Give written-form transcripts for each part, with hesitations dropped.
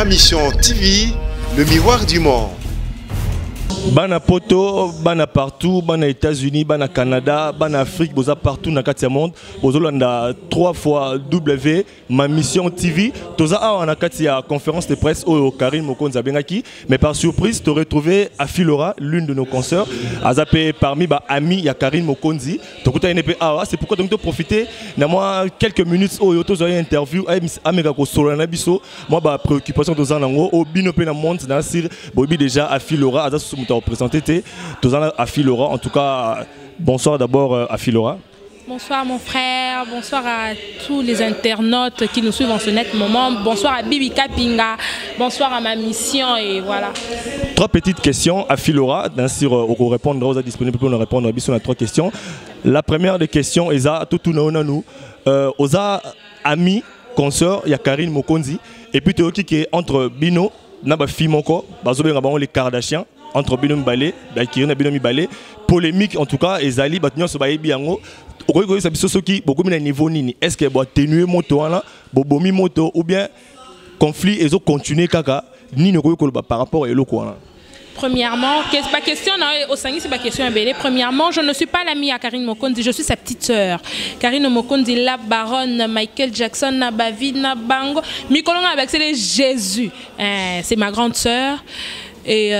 Ma Mission TV, le miroir du monde. Bana poto, bana partout, bana États-Unis, bana Canada, bana Afrique, boza partout dans le monde. Bozolanda 3 fois W, Ma Mission TV. Toza a na kati ya conférence de presse au Karine Mokonzi Abengaki, mais par surprise, tu retrouvé Afilora, l'une de nos consoeurs, azapé parmi ba amis ya Karine Mokonzi. Tokuta NP A, c'est pourquoi donc profiter na moi quelques minutes au yoto zoya interview amega ko solana biso. Moi ba préoccupation toza nango au binope na monde na sir bobi déjà Afilora azasu représenté Tozana Afilora. En tout cas, bonsoir d'abord Afilora. Bonsoir mon frère, bonsoir à tous les internautes qui nous suivent en ce net moment. Bonsoir à Bibi Kapinga, bonsoir à Ma Mission et voilà. 3 petites questions Afilora, bien sûr, on répondra, vous êtes disponible pour nous répondre à 3 questions. La première des questions est à tout nous, Oza ami, consoeur, il y a Karine Mokonzi, et puis tu qui est entre Bino, Naba Fimoko, Bazobe Rabaon les Kardashians. Entre Bino Mbalé, Bakirina Bino Mbalé, polémique en tout cas, et Zali, Batnion Sobaye Biango, au Sabisoki, beaucoup de niveau nini. Est-ce que vous atténuer moto là, bobomi moto, ou bien conflit et continuer kaka, ni ne par rapport à l'eau. Premièrement, ma question au Sangui, c'est ma question à Premièrement, je ne suis pas l'amie à Karine Mokonzi, je suis sa petite sœur. Karine Mokonzi, la baronne Michael Jackson, na Bavid, na Bango, Mikolonga avec c'est Jésus. C'est ma grande sœur. Et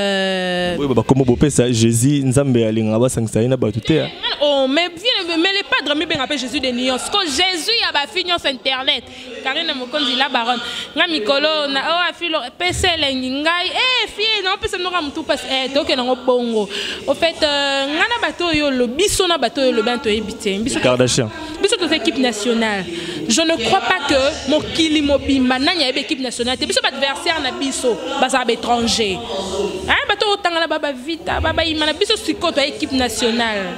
oui, comment vous faites ça? Jésus, Nzambe Alingaba Sangsaïna Batouté. Oh, mais les padres, mais bien appelé Jésus de Nyon. Quand Jésus a ba fini sur internet. Karine Mokonzi la baronne. Nga mikolo na oh afilo PC lengai fille non peut nous ramutu parce donc na bongo. Au fait nga na bateau yo le biso na bateau yo le banto ebité. Biso Kardashian. Biso to équipe nationale. Je ne crois pas que mon kilimobi mananya équipe nationale. Biso adversaire na biso basa étranger. Hein bateau tangala baba vita baba imana biso sikoto équipe nationale.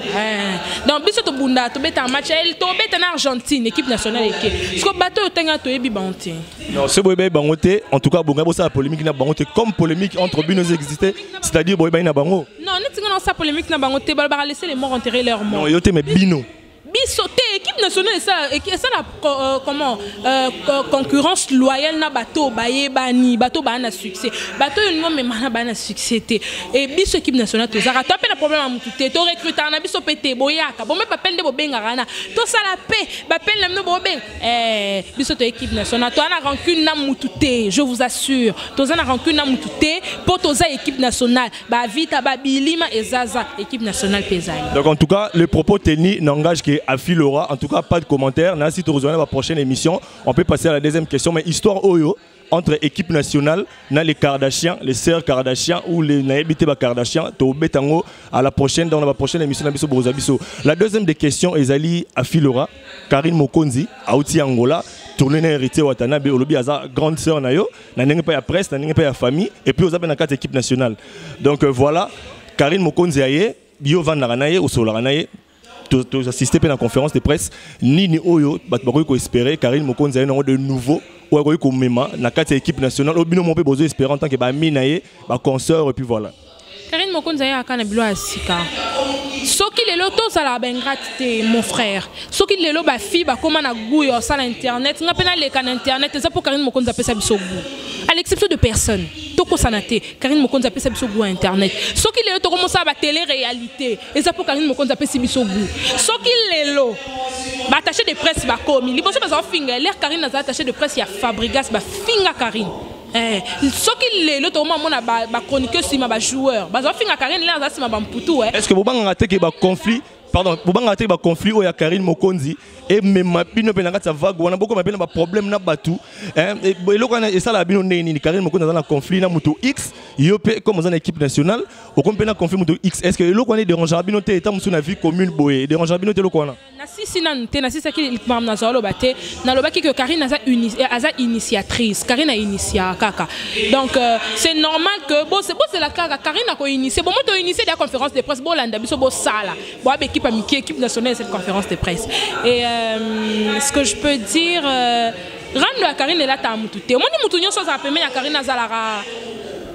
Donc biso to bunda to beta match elle to beta na Argentine équipe nationale équipe. Parce que bateau tanga to ebi banté. Non, c'est boy bangoté en tout cas bonga bossa polémique na bangoté comme polémique entre Binos existait, c'est-à-dire boy na bango. Non, nous tinga ça polémique na bangoté ba laisser les morts enterrer leurs morts. Non, yote mais Bino. Bisoté, équipe nationale, ça la comment concurrence loyale na bateau baye bani bateau ba na succès bateau non mais mana ba na succès et biso équipe nationale to zara to pe problème amututé to recruter na biso pété boyaka bon me papel de bobenga rana to ça la paix papel na no boben biso to équipe nationale to na rancune na mututé je vous assure to na rancune na mututé pour to za équipe nationale ba vita ba bilima et zaza équipe nationale pesai. Donc en tout cas le propos tenus n'engage que Afilora, en tout cas pas de commentaires. Si tu rejoins la prochaine émission, on peut passer à la deuxième question. Mais histoire Oyo entre équipe nationale, les Kardashians, les sœurs Kardashians ou les Naébité Kardashians, to betango à la prochaine dans la prochaine émission Nabiso Brozabiso. La deuxième des questions est Zali Afilora, Karine Mokonzi, Aouti Angola, tourné na héritier Watanabe, Olobi Aza grande sœur nayo, na n'engue pas ya presse, na n'engue pas ya famille, et puis aux avez 4 équipes nationales. Donc voilà, Karine Mokonzi aye, Bio Van Naranaye, ou Solaranaye. Tu assisté à la conférence de presse ni oyo batbako ko espérer Karine Mokonzi a de nouveau ou ko mema na kati équipe nationale au bino mon peu besoin espérer en tant que ba minaye ba consoeur et puis voilà. Karine Mokonzi a kana bilo asika. Soki lelo to sala bengratité mon frère. Soki lelo ba fi ba koma na guyo sala internet nga pena le kan internet ça pour Karine Mokonzi apesa biso goût. À l'exception de personne. Toko sanate Karine Mokonzi apesa biso goût internet. Soki lelo to commence à ba télé-réalité et ça pour Karine Mokonzi apesa biso goût. Soki lelo ba attaché de presse ba komi. Liboso ba za finga l'air Karine za attaché de presse ya Fabrigas ba finga Karine. Soki lelo to mona ba chroniqueur sima ba joueur. Ba za finga Karine là za sima ba mputu. Est-ce que vous banga te ke ba conflit pardon, vous banga te ba conflit o ya Karine Mokonzi et même bino pe na kati vague wana boko mapena ba problème na batu et eloko na esala bino neni Karine Mokonzi dans un conflit na mutu X yope comme dans une équipe nationale au compena conflit mutu X est-ce que eloko na dérange bino te état musu na vie commune boye dérange bino te eloko na na sisi na nte na sisi ki mam na zolo bate na lobaki que Karine aza initiatrice Karine a initié kaka donc c'est normal que bon c'est la kaka Karine a ko initié bon moto initié la conférence de presse bon landa biso bo sala bon équipe amiki équipe nationale cette conférence de presse et ce que je peux dire rendre la Karine est là ta mututé moi ni mutunyo so za peme ya Karine azalara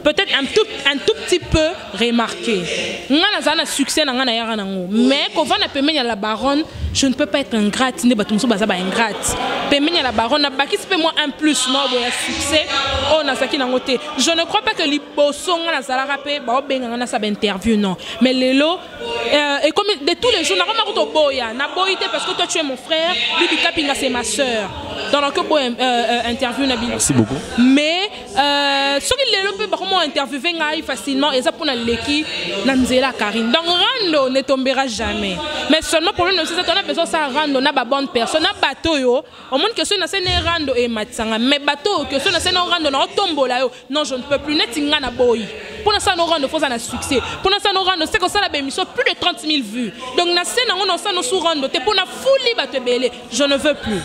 peut-être un tout petit peu remarqué. Ngana zana succès na ngana yara nango. Mais quand on a pemenya la baronne, je ne peux pas être ingrate ne batumso bazaba ingrate. Pemenya la baronne na baki c'est moi un plus no boya succès on a saki nango te. Je ne crois pas que liboso ngana zala rapé ba benga ngana sa interview non. Mais lelo et comme de tous les jours na ko to boya na boyité parce que toi tu es mon frère, Bibi Kapinga c'est ma sœur. Dans le interview na Bibi. Merci beaucoup. Mais ce qui lelo peut ba comment interviewer ngai facilement et ça pour na leki na nzela Karine. Donc Rando ne tombera jamais. Mais seulement pour nous c'est qu'on a besoin ça Rando na ba bonne personne na bateau yo. Au monde que ce na sene Rando et Matsanga mais bateau que ce na sene Rando na tombola yo. Non, je ne peux plus netinga na boy. Pour ça nous rendre faut ça na succès. Pour ça nous rendre c'est que ça la émission plus de 30 000 vues. Donc na scène on ça nous sous rendre te pour na folie ba te belé. Je ne veux plus.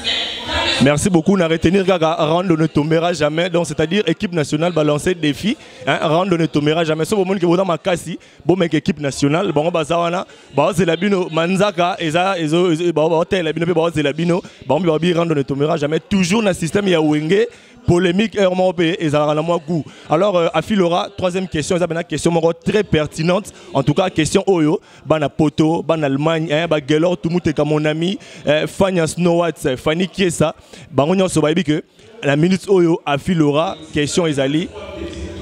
Merci beaucoup. Na retenir gaga Rando ne tombera jamais. Donc c'est-à-dire équipe nationale va lancer défi. Hein, Rando ne tombera jamais. Ce moment que vous dans ma kasi, bon mec équipe nationale, bon bazawana, bah c'est la bino manzaka eza bah hôtel la bino bah c'est la bino, bah Rando ne tombera jamais. Toujours na système ya wenge. Polémique et ça a moins goût. Alors Afilora, troisième question, c'est une question très pertinente. En tout cas, question Oyo, Bana Poto, Ban Allemagne, Gelor, tout le monde est comme mon ami, Fania Snowat, Fanny Kiesa, Baron Sobaïbi que la minute Oyo Afilora, question Ezali.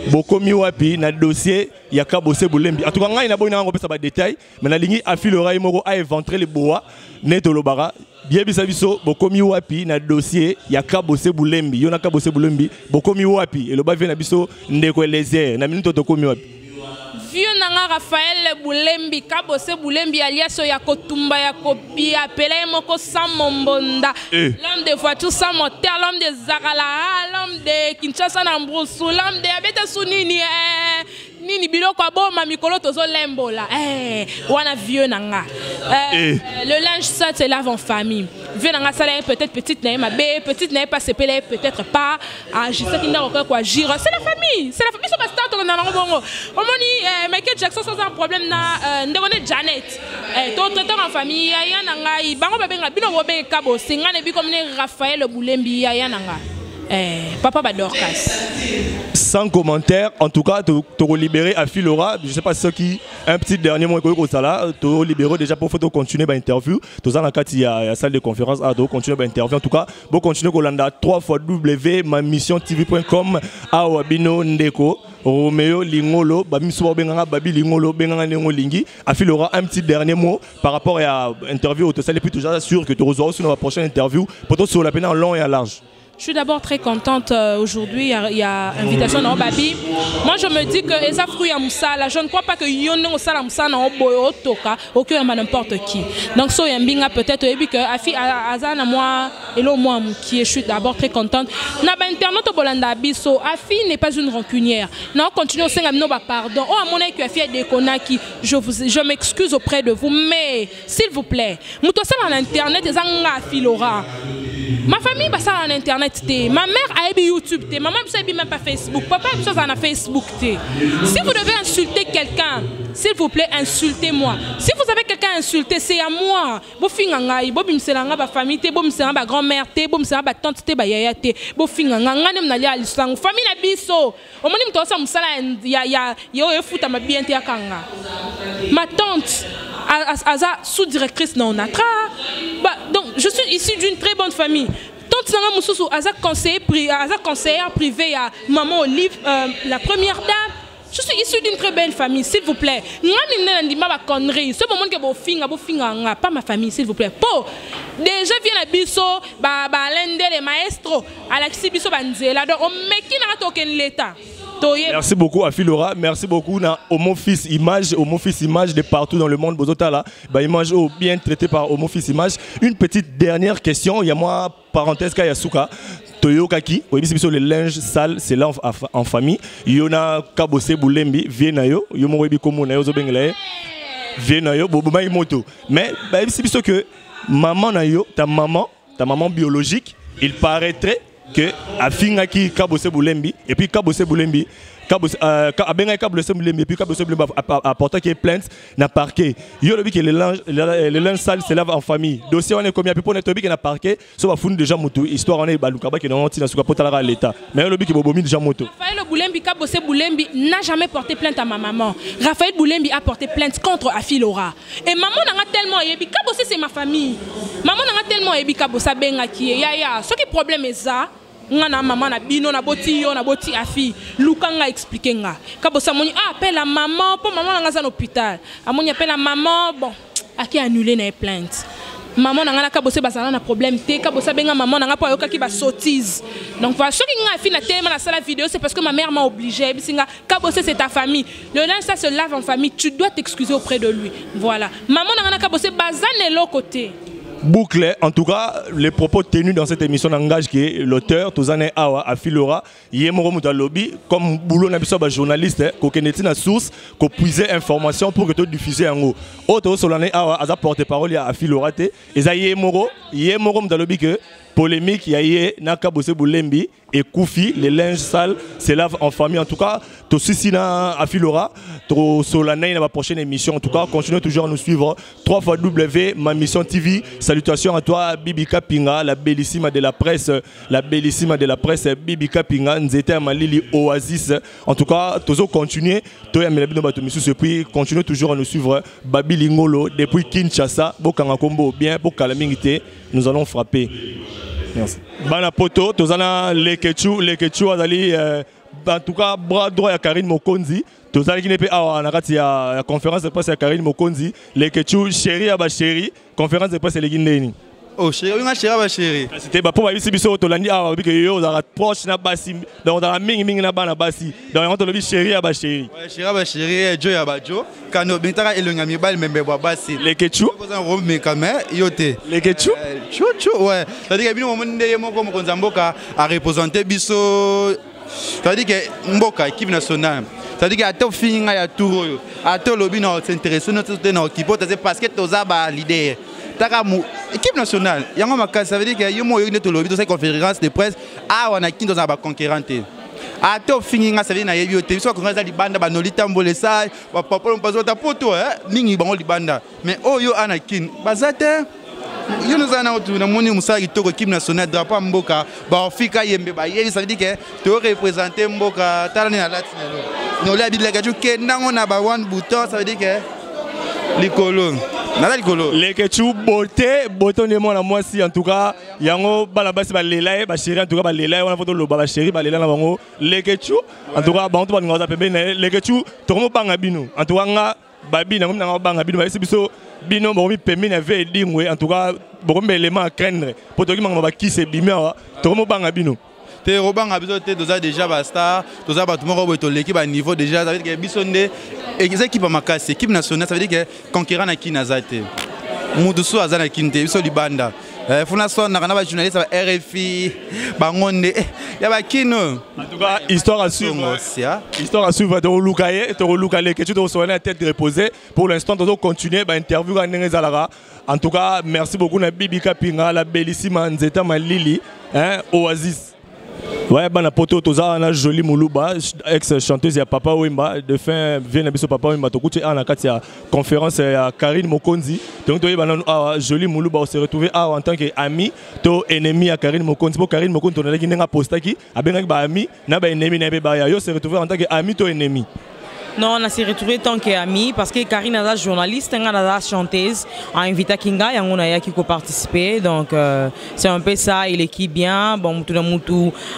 Beaucoup mieux wapi na dossier yaka bossé boulembi. En tout cas, il y a beaucoup de détails, mais la ligne Afilora Imoro a éventré les bois, netolobara. Bien bisabiso beaucoup mieux wapi na dossier yaka bossé boulembi. Yona ka bossé boulembi, beaucoup mieux wapi. Et le bas vient na biso ndeko lézère. Na minute to komi wapi. Vieux nanga Raphaël Boulembi, Kabose Boulembi alias Yakotumba Yakopi, appelé Moko Samombonda, l'homme de voiture sans moteur, l'homme de Zarala, l'homme de Kinshasa Nambroussou, l'homme de Abeta Sounini, Nini Biloko Aboma Mikolo Tozo Lembola, wana vieux nanga. Le linge ça c'est lave en famille. Vieux nanga ça peut-être petite n'est ma bé, petite n'est pas s'épelée, peut-être pas. Ah, je sais qu'il n'a aucun quoi gire. C'est la famille, c'est pas star ton nango. Michael Jackson sans un problème na ndekone Janet to traiteur en famille ya nanga bango babenga bino bobe kabo singane bi comme Raphaël Boulembi ya nanga papa Badorcas. Sans commentaire, en tout cas, tu libéré à Filora. Je ne sais pas ce qui un petit dernier mot que ça là, tu libéré déjà pour continuer l'interview. Tu as il y a salle de conférence, tu continuer l'interview. En tout cas, pour continuer Kolanda 3x mamissiontv.com Awabino Ndeko Romeo Lingolo Bamiso Benganga Babi Lingolo Benganga Nengo Lingi. À Filora un petit dernier mot par rapport à l'interview. Tu sais plus toujours sûr que tu reçois sur la prochaine interview pour toi sur la peine en long et en large. Je suis d'abord très contente aujourd'hui, il y a invitation dans Babi. Moi je me dis que ça fruit à Moussala, je ne crois pas que Yoné Moussala Moussala n'a pas toka, aucun n'importe qui. Donc so yambinga peut-être et puis que Afi Azana moi et l'au moi qui je suis d'abord très contente. Na ba internet au Bolanda Biso, Afi n'est pas une rancunière. Non, continue au Sengam no ba pardon. Oh à mon avis que Afi est déconaki, je m'excuse auprès de vous mais s'il vous plaît, Moutosa en internet et Zanga Filora. Ma famille va ça en internet. Ma mère a YouTube, maman ne même pas Facebook, papa a Facebook. Si vous devez insulter quelqu'un, s'il vous plaît, insultez-moi. Si vous avez quelqu'un à insulter, c'est à moi. Bo finganga, bo bimselanga ba famille, bo bimselanga ba grand-mère, bo bimselanga ba tante, ba yaya te, bo finganga ngane mnali a lisango. Famille na biso. Omoni mtosa musala ya yo futa ma bien te akanga. Ma tante Aza sous-directrice na onatra. Donc je suis issue d'une très bonne famille. Tante Nanga Moussou, Aza conseillère privée à Maman Olive, la première dame. Je suis issue d'une très belle famille, s'il vous plaît. Ce moment que vous finga, pas ma famille, s'il vous plaît. Po, déjà vient la biso, l'ende les maestros, à la biso banzela. Donc on met qui n'a pas l'État. Merci beaucoup à Filora, merci beaucoup à Homo Fils Image de partout dans le monde. Bozotala, image bien traité par Homo Fils Image. Une petite dernière question, il y a moi parenthèse Kayasuka. Toyo Kaki, le linge sale, c'est là en famille. Yona Kabose Boulembi, Vienayo, Yomo Webi Komo Nayo Zobenglae, Vienayo, Bobomaï Moto. Mais c'est sûr que maman Nayo, ta maman biologique, il paraîtrait que Afingaki Kabose Boulembi et puis Kabose Boulembi abenga Kablo Semblem et puis Kablo Semblem apporter qui plainte na parquet. Yo le que le linge sale se lave en famille. Dossier on est combien pour net qui na parquet, so va founder déjà moto. Histoire on est baluka ba qui non tina suka potala à l'état. Mais le que bobomi déjà moto. Raphaël Boulembi Kablo Boulembi n'a jamais porté plainte à ma maman. Raphaël Boulembi a porté plainte contre Afi Laura. Et maman n'a tellement yebi Kablo c'est ma famille. Maman n'a tellement yebi Kablo sa benga qui ya ce qui problème est ça. Ngana maman na bino na boti yo na boti afi lukanga expliquer nga kabo samoni appelle la maman pour maman nga za l'hôpital amoni appelle la maman bon aki annuler na plainte maman nga kabo se bazana na problème te kabo sa benga maman nga po yoka ki ba sottise donc voilà ce qui nga afi na tellement na sala vidéo c'est parce que ma mère m'a obligé bisinga kabo c'est ta famille le linge ça se lave en famille tu dois t'excuser auprès de lui voilà maman nga kabo se bazane l'autre côté. Boucle, en tout cas, les propos tenus dans cette émission n'engagent que l'auteur, Tozane Awa, Afi Laura, Yemoro Moutalobi, comme boulot n'a journaliste, qu'on connaît la source, qu'on puise information pour que tu diffuses en haut. Autre Solane Awa, a porte-parole à Afi Laura, et ça Yemoro Moutalobi que polémique, il y a Naka Bosse Boulembi et Koufi, les linges sales se lavent en famille. En tout cas, tu aussi Afi Laura, tu Solane dans la prochaine émission. En tout cas, continue toujours à nous suivre. 3xW, ma mission TV. Salutations à toi, Bibika Pinga, la bellissime de la presse, Bibika Pinga, Nzete Malili Oasis. En tout cas, tu continues, puis continue toujours à nous suivre. Babi Lingolo, depuis Kinshasa, Bokanga Kombo, bien pour Kalamingité, nous allons frapper. Merci. Bana poto, tozana lekechu azali en tout cas bras droit ya Karine Mokonzi, tozali qui n'est pas en akati ya conférence de presse ya Karine Mokonzi, lekechu chéri aba chéri, conférence de presse les guinéens. Oh chéri, on a chéri aba chéri. C'était pas pour ma biso biso tolandi awa bi que yo za proche na basi, donc dans la mingi na bana basi. Donc on tolobi chéri aba chéri. Ouais, chéri aba chéri, Joe aba Joe. Kano bintaka elonga mi bal membe ba basi. Lekechu. Poza robe me kamé yote. Lekechu. Chou ouais. C'est-à-dire que bino mo ndeye moko mo konzamboka a représenter biso. C'est-à-dire que mboka équipe nationale. C'est-à-dire que ato finga ya tour yo. Ato lobi na s'intéresser notre na équipe parce que toza ba leader. Équipe nationale, ça veut dire qu'il y a une lobby dans cette conférence de presse. Ah, on a qui dans un conquérant. Ah, tu finis, ça veut dire qu'il y a une conférence de banda, banolita mbolesa, papa on passe au tapoto, mingi bango libanda. Mais oh yo anakin, bazate. Yo nous en avons tout, nous avons une équipe nationale, drapeau Mboka, Barfika Yembe, ça veut dire que tu représentes Mboka, Talani à la nous l'avons dit que on a un bouton, ça veut dire que les colons. Les ketchup beauté de moi la moi si en tout cas yango balabasi ba lela ba chéri en tout cas ba lela on a photo lo ba chéri ba lela na bango les ketchup en tout cas ba on to ba ngoza pembe les ketchup to mo banga bino en tout cas nga babi na ngom na banga bino ba biso bino bo mi pembe na ve dingwe en tout cas bo ko élément à craindre pour to ki manga ba kisse bimia to mo banga bino. Te robang a besoin de déjà basta, tout ça tout le monde est l'équipe à niveau déjà ça veut dire que bisonde et équipe à makasi équipe nationale ça veut dire que conquérant na kinazate. Mudusu azana kinte biso libanda. Funa so na kana ba journaliste RFI bangonde ya ba kino. En tout cas histoire à suivre. Histoire à suivre de Lukaye, to Lukale que tu dois soigner la tête reposée. Pour l'instant on doit continuer ba interview à Nengezalara. En tout cas merci beaucoup na Bibika Pinga la bellissime Nzeta Malili Oasis. Ouais, bana poto toza na Jolie Moulouba, ex-chanteuse ya Papa Wemba, de fin vient na biso Papa Wemba to kuti ana kati ya conférence ya Karine Mokonzi. Donc toye bana Jolie Moulouba on se retrouver en tant que ami to ennemi à Karine Mokonzi. Pour Karine Mokonzi to na ki nga postaki, abenga ba ami na ba ennemi na be ba yo se retrouver en tant que ami to ennemi. Non, on s'est retrouvé tant qu'amis parce que Karine est journaliste, elle est chanteuse, a invité Kinga, et on a qui participé. Donc c'est un peu ça, il équipe bien. Bon, tout le monde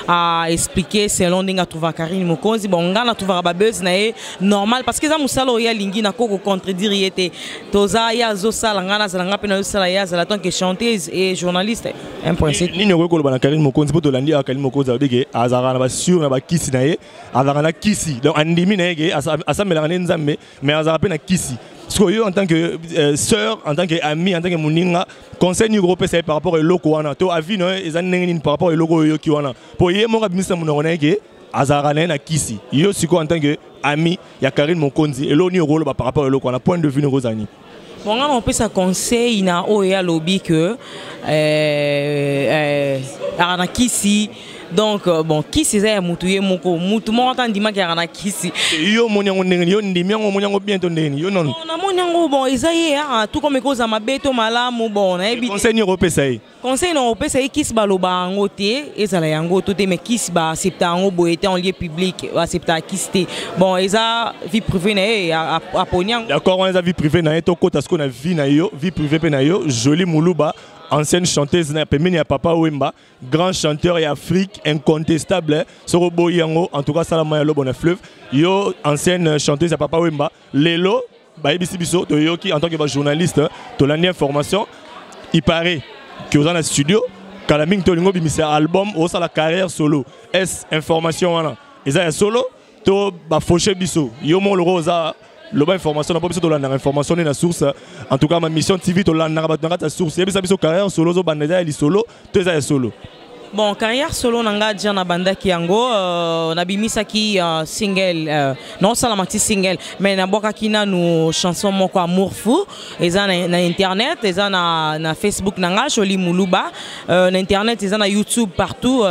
a expliqué selon dinga trouva Karine Mokonzi. Bon, on a trouvé Rababeuse, c'est normal parce que ça musalo ya lingi na koko contredire yete. Toza ya zosa langana zalanga pena zosa ya zalaton que chanteuse et journaliste. Un point c'est. Ni ne ko ba Karine Mokonzi pour landi a Karine Mokonzi avec azara na ba sur na ba kisi na ye, azara na kisi. Donc andimi na ye asa melangane nzambe mais azara pe na kisi. Parce que yo en tant que sœur, en tant que ami, en tant que moninga, conseil ni groupe c'est par rapport au loco wana. To avis non ezanengini par rapport au loco yo ki wana. Pour ye mo rabimisa munona ke azara na kisi. Yo siko en tant que ami ya Karine Mokonzi et lo ni rôle par rapport au loco wana point de vue Rosani. Bon, on peut ça conseil na oya lobby que arana kisi Donc bon kisi za mutuye moko mutu mo entend dima kana kisi yo monyango ndenge yo ndimiango monyango bientôt ndenge yo non na monyango bon ezaye tout comme koza mabeto malamu bon na ebi conseil ni repesa yi conseil no pesa kisi baloba ngo te ezala yango to te mais kisi ba accepta ngo boete en lieu public accepta kisi te bon eza vie privée na a poniang d'accord on eza vie privée na to kota ce qu'on a vie na yo vie privée pe na yo Jolie Moulouba ancienne chanteuse na pemeni ya Papa Wemba grand chanteur et Afrique incontestable soro boyango en tout cas salama ya lobo na fleuve yo ancienne chanteuse ya Papa Wemba lelo ba ebisi biso to yo qui en tant que journaliste to la information il paraît que vous en a studio kalaming to lingo bimisa album au sa la carrière solo est information wana eza ya solo to ba fauché biso yo mon le rosa le bas information n'a pas besoin de la information et la source en tout cas ma mission TV to la na source et biso carrière solo zo bandeza eli solo to eza ya solo. Bon, carrière solo nanga dia na banda kiango na bimisa ki single non seulement single mais na boka kina no chanson moko amour fou eza na internet eza na Facebook nanga Jolie Moulouba na internet eza na YouTube partout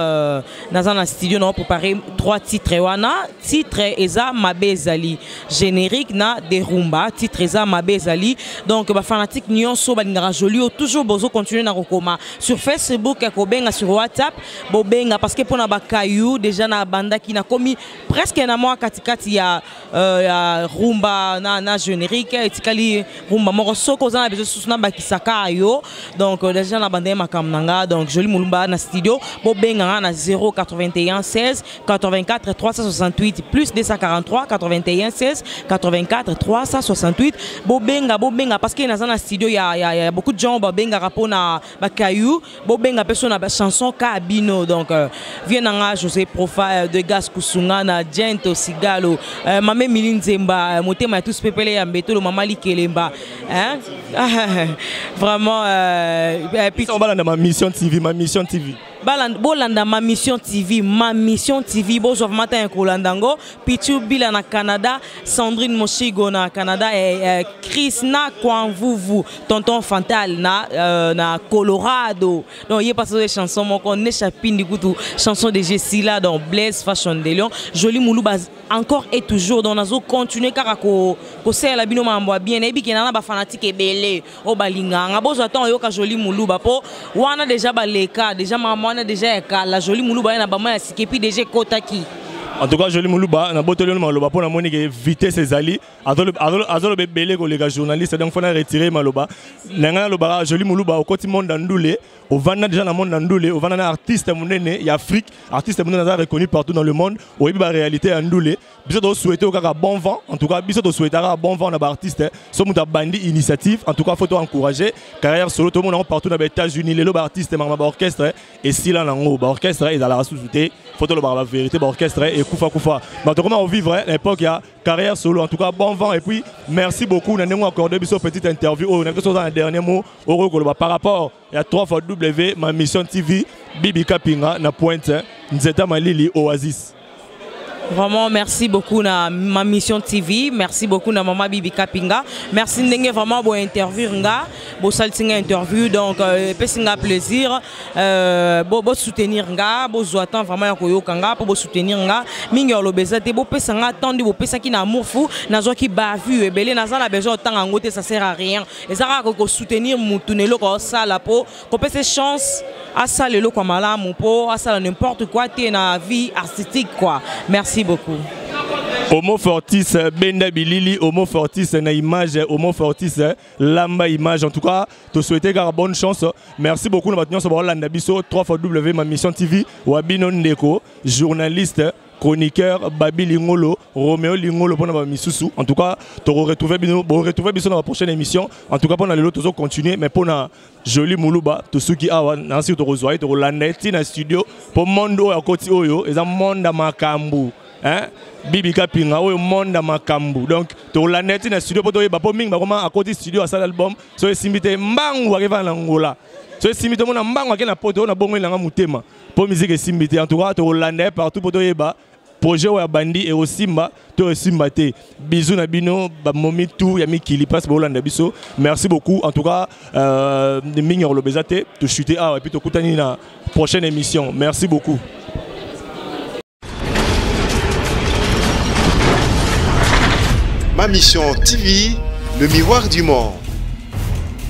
na studio na préparer 3 titres wana titre eza Mabezali générique na Derumba titre eza Mabezali donc ba fanatique nyonso ba ngara Jolie toujours bozo continuer na kokoma sur Facebook ko benga sur WhatsApp bobenga parce que pour na bakayou déjà na banda qui na komi presque na moi katikati ya rumba na générique etikali rumba moko soko za na bezo susuna bakisaka yo donc déjà na banda makamnanga donc Jolie Moulouba na studio bobenga na 081 16 84 368 plus 243 81 16 84 368 bobenga parce que na studio ya beaucoup de gens bobenga rapona bakayou bobenga personne na chanson ka donc viens José Profa de Gas Kusunga na Gento Sigalo Mame Milinzemba motema ya tous pepele ya mbetolo Mama Likelemba hein vraiment puis on va dans ma mission TV bolanda ma mission TV bozo matin kolandango Pichu Bila na Canada Sandrine Moshigo na Canada et Chris na Kwanvuvu tonton Fantal na Colorado donc il passe des chansons moko ne chapindi kutu chanson de Jessila dans Blaise Fashion de Lyon Jolie Moulouba encore et toujours dans nazo continuer car ko sela bino mambo bien ebi kenana ba fanatique ebele o balinga ngabozo attend yo ka Jolie Moulouba po wana déjà baleka déjà maman a déjà la Jolie Moulouba na bama ya sikepi déjà kotaki en tout cas Jolie Moulouba na botelo maloba pour na monique vitesse ses alliés azolo bebele ko les journalistes donc faut retirer maloba nanga loba Jolie Moulouba au côté monde ndoulé au vana déjà dans le monde ndoulé au vana artiste monene y Afrique artiste monene reconnu partout dans le monde au ba réalité ndoulé biso do souhaiter au cas bon vent en tout cas biso do souhaiter bon vent na ba artiste so muta bandi initiative en tout cas faut encourager carrière solo tout le monde partout dans les États-Unis les artistes mama ba orchestre et si là nango ba orchestre ils ala sous-souté faut to la vérité ba orchestre et kufa mais comment on vivre l'époque il y a carrière solo en tout cas bon vent et puis merci beaucoup on a nous accordé biso petite interview on a que ça dans le dernier mot au par rapport il y a 3 fois W ma mission TV Bibi Kapinga na Pointe Nzeta Malili Oasis. Vraiment merci beaucoup na ma mission TV, merci beaucoup na maman Bibi Kapinga. Merci ndenge vraiment bo interview nga, bo saltinga interview donc pesinga plaisir bo soutenir nga, bo zoatan vraiment ya koyoka nga po bo soutenir nga. Mingi olobeza te bo pesanga attendi bo pesa ki na amour fou na zo ki ba vu ebele na za la besoin tanga ngote ça sert à rien. Ezaka ko soutenir mutunelo ko sala po ko pese chance à ça le lo kwa malamu po à ça n'importe quoi te na vie artistique quoi. Merci beaucoup. Homo Fortis Benda Bilili, Homo Fortis na image, Homo Fortis lamba image. En tout cas, te souhaiter bonne chance. Merci beaucoup de maintenir sur Rolanda Bisso 3W ma mission TV Wabino Ndeko, journaliste, chroniqueur Babi Lingolo, Roméo Lingolo pour ma misusu. En tout cas, tu retrouver Bisso dans la prochaine émission. En tout cas, pour les autres continuer mais pour na Jolie Moulouba, tout ceux qui a nansi to rezoyer to Rolanda tina studio pour mondo à côté oyo, et ça monde makambu. Hein? Bibi Kapinga au monde à Makambu donc to la net na studio pour ba po ming ba comment à côté studio à ça l'album so simité mbangu arrive en Angola so simité mon mbangu na poto na bongo na mutema pour musique simité en tout cas to la net partout pour ba projet wa bandi et au simba to simbate bisous na bino ba momi tout ya mikili passe ba Holanda biso merci beaucoup en tout cas mingi lobezate to chuter et puis to kutani na prochaine émission merci beaucoup. Ma Mission TV, le miroir du monde.